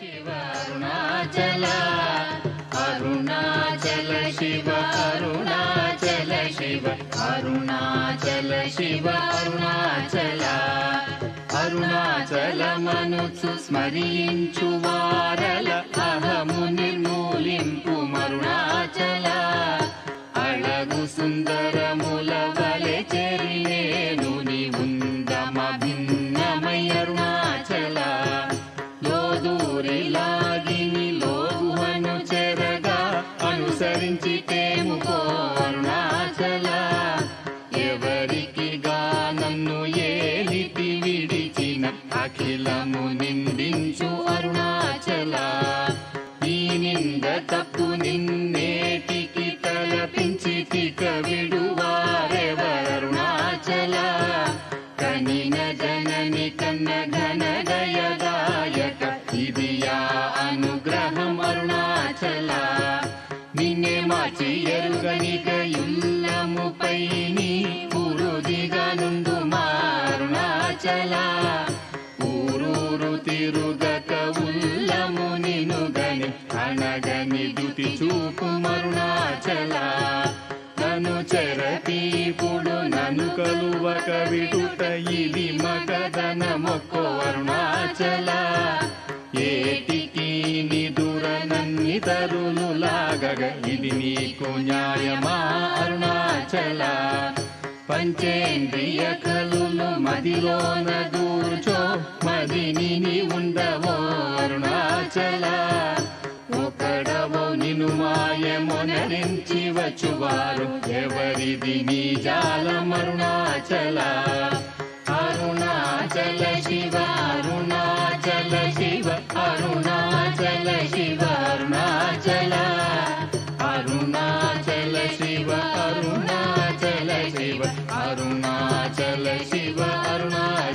शिव अरुणाचल अरुणाचल शिव अरुणाचल शिव अरुणाचल शिव अरुणाचल अरुणाचलमनुचु स्मరించు వారల అహము నిర్మూలింపు అరుణాచల అళగు సుందరముల వలె చెరినేను నీ ఉందమ భిన్నమై అరుణాచల లోదూరిలాగిని లోగుహను చెరగా అనుసరించి తేముకో అరుణాచల ఎవరికి నన్ను ఏలితి విడిచిన అఖిలము నిందించు అరుణాచల ఈ నింద తప్పు నిన్నేటికి తలపించి తిక విడువారెవరుణాచల కనిన జనని కన్న ఘన దయదాయక ఇది యా అనుగ్రహం అరుణాచల నిన్నే మార్చి ఎరుగనిక యుల్లముపై నీ పురుదిగా నుండు అరుణాచల ఊరూరు తిరుగక ఉల్లము నినుగని అనగని దుతి చూపు అరుణాచల నన్ను చెరపీపుడు నన్ను కలువక విడుట ఇది మగదన మొక్కో అరుణాచల ఏటికి నిదుర నన్ని తరులు లాగగ ఇది నీకు న్యాయమా అరుణాచల పంచేంద్రియ కలులు మదిలోన దూర్చో మదిని ఉండవో అరుణాచల ఒకడవో నిను మాయమొనరించి వచ్చువారు ఎవరిది నీ జాలం అరుణాచల అరుణాచల శివ అరుణాచల శివ అరుణాచల శివ అరుణాచల అరుణాచల శివ అరుణాచల శివ అరుణాచల శివ అరుణాచల